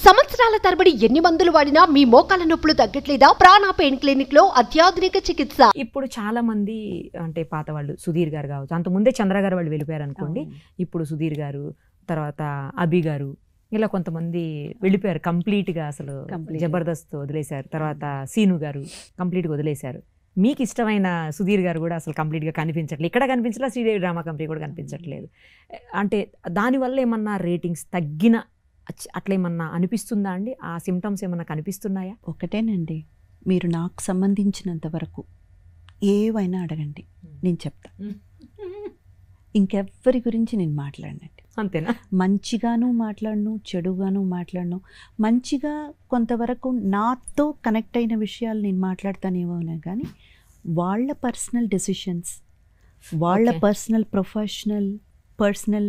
సంవత్సరాల తరబడి ఎన్ని మందులు వాడినా మీ మోకాల నొప్పులు తగ్గట్లేదా? ప్రాణ పెయిన్ క్లినిక్ లో అత్యాధునిక చికిత్స. ఇప్పుడు చాలా మంది అంటే పాత వాళ్ళు సుధీర్ గారు కావచ్చు, అంతకుముందే చంద్ర గారు వాళ్ళు వెళ్ళిపోయారు అనుకోండి. ఇప్పుడు సుధీర్ గారు, తర్వాత అభి గారు, ఇలా కొంతమంది వెళ్ళిపోయారు కంప్లీట్గా. అసలు జబర్దస్త్ వదిలేశారు. తర్వాత సీను గారు కంప్లీట్గా వదిలేశారు. మీకు ఇష్టమైన సుధీర్ గారు కూడా అసలు కంప్లీట్గా కనిపించట్లేదు. ఇక్కడ కనిపించట్లేదు, శ్రీదేవి డ్రామా కంపెనీ కూడా కనిపించట్లేదు. అంటే దానివల్ల ఏమన్నా రేటింగ్స్ తగ్గిన అట్లా ఏమన్నా అనిపిస్తుందా అండి? ఆ సిమ్టమ్స్ ఏమన్నా కనిపిస్తున్నాయా? ఒకటేనండి, మీరు నాకు సంబంధించినంత వరకు ఏవైనా అడగండి, నేను చెప్తా. ఇంకెవ్వరి గురించి నేను మాట్లాడనండి. అంతేనా? మంచిగాను మాట్లాడను, చెడుగాను మాట్లాడను. మంచిగా కొంతవరకు నాతో కనెక్ట్ అయిన విషయాలు నేను మాట్లాడతానేమో కానీ వాళ్ళ పర్సనల్ డెసిషన్స్, వాళ్ళ పర్సనల్ పర్సనల్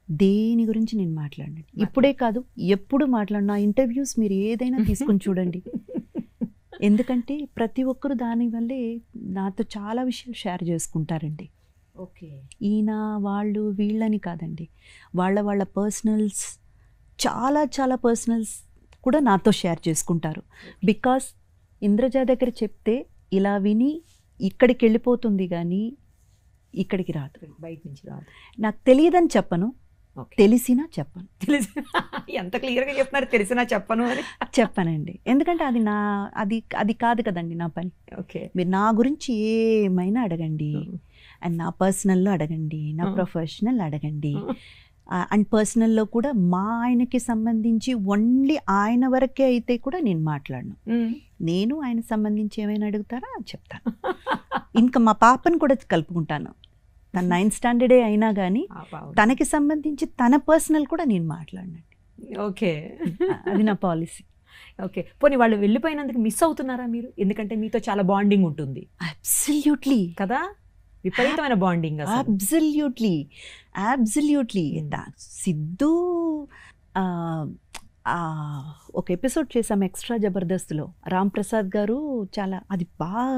దేని గురించి నేను మాట్లాడను. ఇప్పుడే కాదు, ఎప్పుడు మాట్లాడినా ఇంటర్వ్యూస్ మీరు ఏదైనా తీసుకుని చూడండి. ఎందుకంటే ప్రతి ఒక్కరు దానివల్లే నాతో చాలా విషయాలు షేర్ చేసుకుంటారండి. ఓకే, ఈయన వాళ్ళు వీళ్ళని కాదండి, వాళ్ళ పర్సనల్స్, చాలా పర్సనల్స్ కూడా నాతో షేర్ చేసుకుంటారు. బికాస్ ఇంద్రజ దగ్గర చెప్తే ఇలా విని ఇక్కడికి వెళ్ళిపోతుంది కానీ ఇక్కడికి రాదు, బయట నుంచి రాదు. నాకు తెలియదని చెప్పను, తెలిసినా చెప్పను. ఎంత క్లియర్గా చెప్తున్నారు, తెలిసినా చెప్పను అని. చెప్పనండి, ఎందుకంటే అది కాదు కదండి నా పని. ఓకే, మీరు నా గురించి ఏమైనా అడగండి, అండ్ నా పర్సనల్లో అడగండి, నా ప్రొఫెషనల్ అడగండి. అండ్ పర్సనల్లో కూడా మా ఆయనకి సంబంధించి ఓన్లీ ఆయన వరకే అయితే కూడా నేను మాట్లాడను. నేను ఆయనకు సంబంధించి ఏమైనా అడుగుతారా చెప్తాను. ఇంకా మా పాపను కూడా కలుపుకుంటాను. తన 9th స్టాండర్డే అయినా కానీ తనకి సంబంధించి తన పర్సనల్ కూడా నేను మాట్లాడినండి. ఓకే, అది నా పాలసీ. ఓకే, పోనీ వాళ్ళు వెళ్ళిపోయినందుకు మిస్ అవుతున్నారా మీరు? ఎందుకంటే మీతో చాలా బాండింగ్ ఉంటుంది. అబ్సల్యూట్లీ కదా, విపరీతమైన బాండింగ్. అబ్సల్యూట్లీ సిద్ధు ఒక ఎపిసోడ్ చేసాం ఎక్స్ట్రా జబర్దస్త్లో. రామ్ ప్రసాద్ గారు చాలా, అది బాగా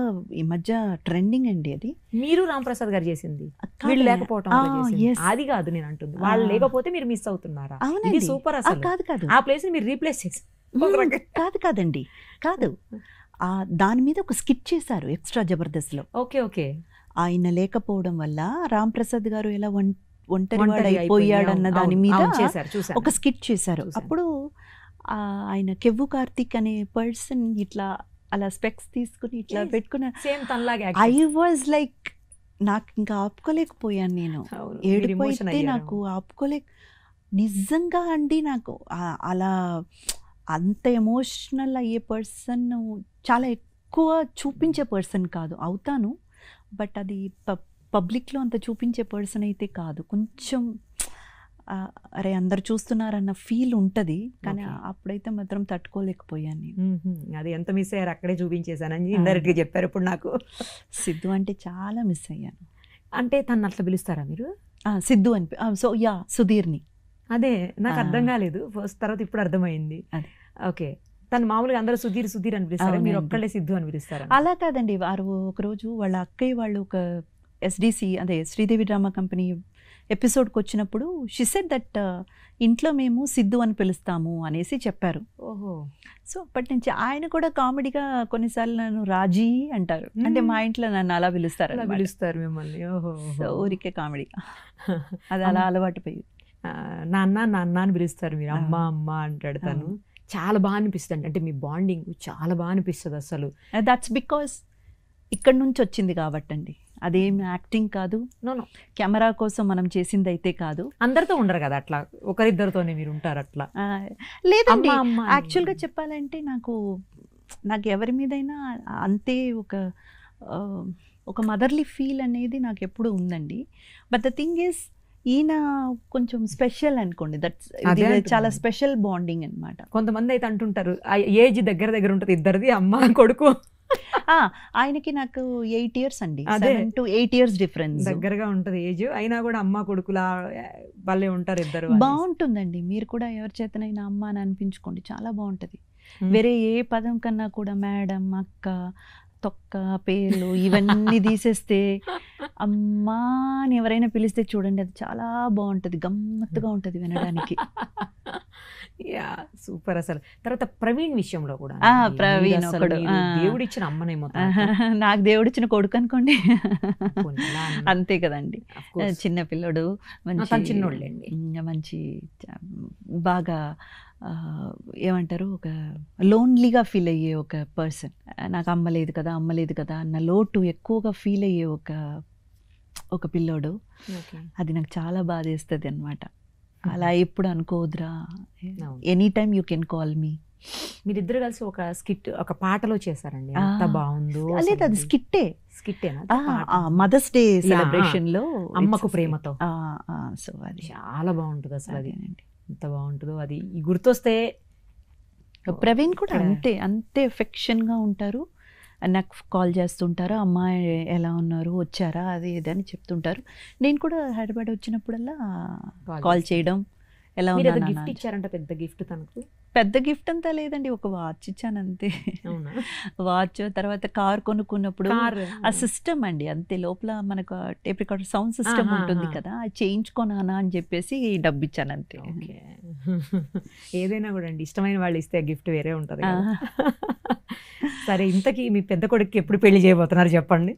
ఈ మధ్య ట్రెండింగ్ అండి. అది మీరు రామ్ ప్రసాద్ గారు చేసింది, వీళ్ళు లేకపోవటం అది కాదు నేను అంటుంది. వాళ్ళు లేకపోతే మీరు మిస్ అవుతున్నారా? ఇది సూపర్. అసలు కాదు, ఆ ప్లేస్ మీరు రీప్లేస్ చేసి కాదండి, కాదు. దాని మీద ఒక స్కిట్ చేశారు ఎక్స్ట్రా జబర్దస్త్లో. ఓకే, ఆయన లేకపోవడం వల్ల రామ్ ప్రసాద్ గారు ఎలా ఒంటరివాడు అయిపోయాడన్న దాని మీద ఒక స్కిట్ చేశారు. అప్పుడు ఆయన కెవ్వు కార్తిక్ అనే పర్సన్ ఇట్లా అలా స్పెక్స్ తీసుకుని ఇట్లా పెట్టుకున్న, ఐ వాజ్ లైక్, నాకు ఇంకా ఆపుకోలేకపోయాను. నేను ఏడిపోయితే నాకు నిజంగా అండి, నాకు అలా అంత ఎమోషనల్ అయ్యే పర్సన్, చాలా ఎక్కువ చూపించే పర్సన్ కాదు. అవుతాను, బట్ అది పబ్లిక్లో అంత చూపించే పర్సన్ అయితే కాదు. కొంచెం అరే అందరు చూస్తున్నారన్న ఫీల్ ఉంటుంది, కానీ అప్పుడైతే మాత్రం తట్టుకోలేకపోయాను నేను. అది ఎంత మిస్ అయ్యారు, అక్కడే చూపించేశానని ఇండైరెక్ట్గా చెప్పారు. ఇప్పుడు నాకు సిద్ధు అంటే చాలా మిస్ అయ్యాను. అంటే తను అట్లా పిలుస్తారా మీరు? సిద్ధు అని. సో సుధీర్ని. అదే నాకు అర్థం కాలేదు ఫస్ట్, తర్వాత ఇప్పుడు అర్థమైంది. ఓకే, తను మామూలుగా అందరూ సుధీర్ అని పిలుస్తారు, మీరు ఒక్కళ్ళే సిద్ధు అని పిలుస్తారు? అలా కాదండి, వారు ఒకరోజు వాళ్ళ అక్కయ్య వాళ్ళు ఒక SDC అదే శ్రీదేవి డ్రామా కంపెనీ ఎపిసోడ్కి వచ్చినప్పుడు షీ సెడ్ దట్ ఇంట్లో మేము సిద్ధు అని పిలుస్తాము అనేసి చెప్పారు. ఓహో, సో అప్పటి నుంచి ఆయన కూడా కామెడీగా కొన్నిసార్లు నన్ను రాజీ అంటారు. అంటే మా ఇంట్లో నన్ను అలా పిలుస్తారు మిమ్మల్ని. ఓహో, సో ఊరికే కామెడీగా అది అలా అలవాటు పోయి నాన్న అని పిలుస్తారు మీరు. అమ్మ అంటాడు తను. చాలా బాగా అనిపిస్తుంది, అంటే మీ బాండింగ్ చాలా బాగా అనిపిస్తుంది అసలు. దట్స్ బికాస్ ఇక్కడ నుంచి వచ్చింది కాబట్టి అండి, అదేమి యాక్టింగ్ కాదు, కెమెరా కోసం మనం చేసింది అయితే కాదు. అందరితో ఉండరు కదా అట్లా, ఒకరిద్దరితోనే మీరు ఉంటారు అట్లా? లేదండి, యాక్చువల్గా చెప్పాలంటే నాకు ఎవరి మీదైనా అంతే ఒక మదర్లీ ఫీల్ అనేది నాకు ఎప్పుడు ఉందండి. బట్ ద థింగ్ ఈస్, ఈయన కొంచెం స్పెషల్ అనుకోండి, దట్స్ చాలా స్పెషల్ బాండింగ్ అనమాట. కొంతమంది అయితే అంటుంటారు ఏజ్ దగ్గర ఉంటుంది ఇద్దరిది, అమ్మ కొడుకు. ఆయనకి నాకు 8 years అండి, 7 to 8 years డిఫరెన్స్. దగ్గరగా ఉంటుంది ఏజ్, అయినా కూడా అమ్మ కొడుకులా వాళ్ళే ఉంటారు ఇద్దరు. బాగుంటుందండి, మీరు కూడా ఎవరి చేతనైనా అమ్మ అని అనిపించుకోండి, చాలా బాగుంటుంది. వేరే ఏ పదం కన్నా కూడా మేడం, అక్క, తొక్క, పేర్లు ఇవన్నీ తీసేస్తే అమ్మా అని ఎవరైనా పిలిస్తే చూడండి, అది చాలా బాగుంటుంది, గమ్మత్తుగా ఉంటుంది వినడానికి. యా సూపర్ అసలు. తర్వాత ప్రవీణ్ విషయంలో కూడా ప్రవీణ్ ఒకడు దేవుడు ఇచ్చిన అమ్మనేమో, నాకు దేవుడిచ్చిన కొడుకు అనుకోండి. అంతే కదండి, చిన్న పిల్లడు, మంచి చిన్నోళ్ళండి, మంచి బాగా ఏమంటారు, ఒక లోన్లీగా ఫీల్ అయ్యే ఒక పర్సన్. నాకు అమ్మలేదు కదా అన్న లోటు ఎక్కువగా ఫీల్ అయ్యే ఒక పిల్లోడు. అది నాకు చాలా బాధేస్తుంది అనమాట. అలా ఎప్పుడు అనుకోవద్దురా, any time you can call me. మీరిద్దరు కలిసి ఒక స్కిట్, ఒక పాటలో చేశారండి, ఎంత బాగుందో. లేదు, అది స్కిట్టేనా, మదర్స్ డే సెలబ్రేషన్ లో అమ్మకు ప్రేమతో. సో అది చాలా బాగుంటుంది అసలు, అది ఎంత బాగుంటుందో. అది గుర్తొస్తే ప్రవీణ్ కూడా అంతే ఎఫెక్షన్ గా ఉంటారు. నాకు కాల్ చేస్తుంటారు, అమ్మాయి ఎలా ఉన్నారు, వచ్చారా, అది ఏదని చెప్తుంటారు. నేను కూడా హైదరాబాద్ వచ్చినప్పుడల్లా కాల్ చేయడం, ఎలా ఉన్నారు. గిఫ్ట్ ఇచ్చారంట, పెద్ద గిఫ్ట్ తనకు. పెద్ద గిఫ్ట్ అంతా లేదండి, ఒక వాచ్ ఇచ్చాను అంతే. వాచ్, తర్వాత కార్ కొనుక్కున్నప్పుడు ఆ సిస్టమ్ అండి అంతే, లోపల మనకు టేప్ రికార్డర్ సౌండ్ సిస్టమ్ ఉంటుంది కదా, అది చేయించుకోనా అని చెప్పేసి డబ్బు ఇచ్చాను అంతే. ఏదైనా కూడా అండి, ఇష్టమైన వాళ్ళు ఇస్తే గిఫ్ట్ వేరే ఉంటుంది. సరే, ఇంతకీ మీ పెద్ద కొడుకు ఎప్పుడు పెళ్లి చేయబోతున్నారు చెప్పండి.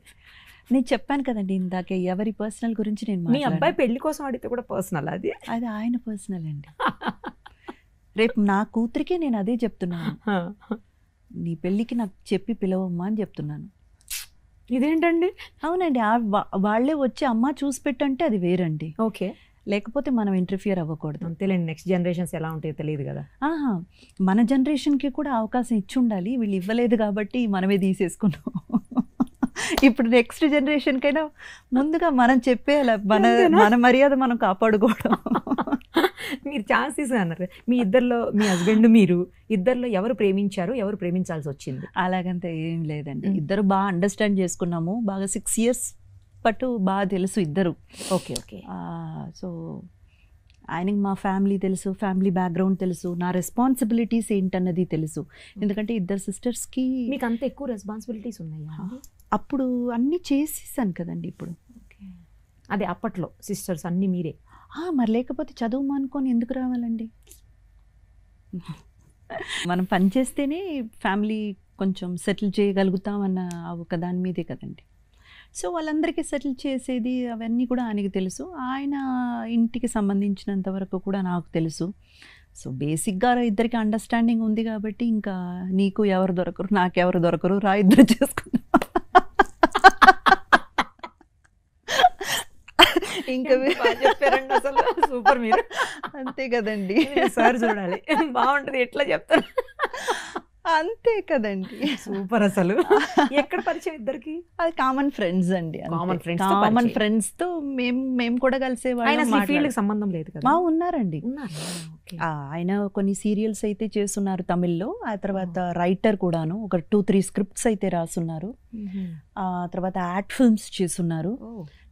నేను చెప్పాను కదండి ఇందాకే, ఎవరి పర్సనల్ గురించి నేను. మీ అబ్బాయి పెళ్లి కోసం అడిగితే కూడా పర్సనల్, అది ఆయన పర్సనల్ అండి. రేపు నా కూతురికే నేను అదే చెప్తున్నాను, నీ పెళ్ళికి నాకు చెప్పి పిలవమ్మా అని చెప్తున్నాను. ఇదేంటండి? అవునండి, వాళ్ళే వచ్చి అమ్మ చూసి పెట్టంటే అది వేరండి. ఓకే, లేకపోతే మనం ఇంటర్ఫియర్ అవ్వకూడదు. అంతేలేండి, నెక్స్ట్ జనరేషన్స్ ఎలా ఉంటాయో తెలియదు కదా. మన జనరేషన్కి కూడా అవకాశం ఇచ్చి ఉండాలి, వీళ్ళు ఇవ్వలేదు కాబట్టి మనమే తీసేసుకున్నాం. ఇప్పుడు నెక్స్ట్ జనరేషన్ కైనా ముందుగా మనం చెప్పేయాలి, మన మర్యాద మనం కాపాడుకోవడం. మీరు ఛాన్సెస్ అన్నారు, మీ ఇద్దరిలో, మీ హస్బెండ్ మీరు ఇద్దరిలో ఎవరు ప్రేమించారు, ఎవరు ప్రేమించాల్సి వచ్చింది? అలాగంతా ఏం లేదండి, ఇద్దరు బాగా అండర్స్టాండ్ చేసుకున్నాము, బాగా 6 years పట్టు బాగా తెలుసు ఇద్దరు. ఓకే. సో ఆయనకి మా ఫ్యామిలీ తెలుసు, ఫ్యామిలీ బ్యాక్గ్రౌండ్ తెలుసు, నా రెస్పాన్సిబిలిటీస్ ఏంటన్నది తెలుసు. ఎందుకంటే ఇద్దరు సిస్టర్స్కి. మీకు అంత ఎక్కువ రెస్పాన్సిబిలిటీస్ ఉన్నాయా? అప్పుడు అన్నీ చేసేసాను కదండి. ఇప్పుడు అదే అప్పట్లో సిస్టర్స్ అన్నీ మీరే. మరి లేకపోతే చదువు మానుకొని ఎందుకు రావాలండి? మనం పని చేస్తేనే ఫ్యామిలీ కొంచెం సెటిల్ చేయగలుగుతామన్న ఒక దాని మీదే కదండి. సో వాళ్ళందరికీ సెటిల్ చేసేది అవన్నీ కూడా ఆయనకి తెలుసు, ఆయన ఇంటికి సంబంధించినంత వరకు కూడా నాకు తెలుసు. సో బేసిక్గా ఇద్దరికి అండర్స్టాండింగ్ ఉంది కాబట్టి ఇంకా నీకు ఎవరు దొరకరు, నాకెవరు దొరకరు, రా ఇద్దరు చేసుకుందాం. ఇంకా చెప్పారండి అసలు, సూపర్. మీరు అంతే కదండి, సార్ చూడాలి, బాగుంటుంది ఎట్లా చెప్తారు. అంతే కదండి, సూపర్. అసలు ఎక్కడ పరిచయం ఇద్దరికి? అది కామన్ ఫ్రెండ్స్ అండి, కామన్ ఫ్రెండ్స్ తో మేము కూడా కలిసేవాళ్ళం. ఫీల్డ్ సంబంధం లేదు కదా? ఉన్నారండి, ఆయన కొన్ని సీరియల్స్ అయితే చేస్తున్నారు తమిళ్లో, ఆ తర్వాత రైటర్ కూడాను, ఒక 2-3 స్క్రిప్ట్స్ అయితే రాసున్నారు, ఆ తర్వాత యాడ్ ఫిల్మ్స్ చేస్తున్నారు.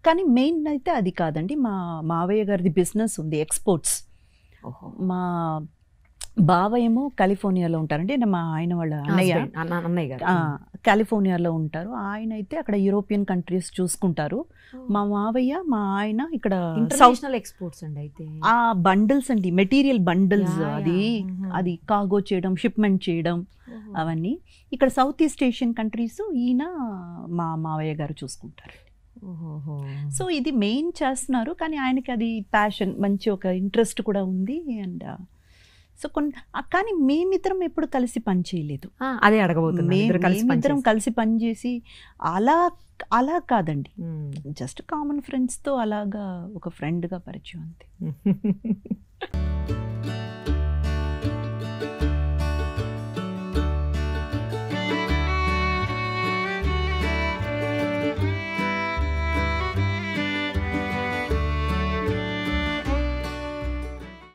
కానీ మెయిన్ అయితే అది కాదండి, మా మావయ్య గారిది బిజినెస్ ఉంది, ఎక్స్పోర్ట్స్. మా బావ ఏమో కాలిఫోర్నియాలో ఉంటారండి, మా ఆయన వాళ్ళ అన్నయ్య గారు కాలిఫోర్నియాలో ఉంటారు. ఆయన అయితే అక్కడ యూరోపియన్ కంట్రీస్ చూసుకుంటారు. మా మావయ్య, మా ఆయన ఇక్కడ ఇంటర్నేషనల్ ఎక్స్పోర్ట్స్ అండి. అయితే ఆ బండిల్స్ అండి, మెటీరియల్ బండిల్స్, అది కార్గో చేయడం, షిప్మెంట్ చేయడం, అవన్నీ ఇక్కడ సౌత్ ఈస్ట్ ఏషియన్ కంట్రీస్ ఈయన మా మావయ్య గారు చూసుకుంటారు. సో ఇది మెయిన్ చేస్తున్నారు, కానీ ఆయనకి అది ప్యాషన్, మంచి ఒక ఇంట్రెస్ట్ కూడా ఉంది. అండ్ సో కానీ మేమిద్దరం ఎప్పుడు కలిసి పని చేయలేదు. అదే అడగబోతున్నాను, మేమిద్దరం కలిసి పని చేసి అలా కాదండి, జస్ట్ కామన్ ఫ్రెండ్స్తో అలాగా ఒక ఫ్రెండ్గా పరిచయం అంతే.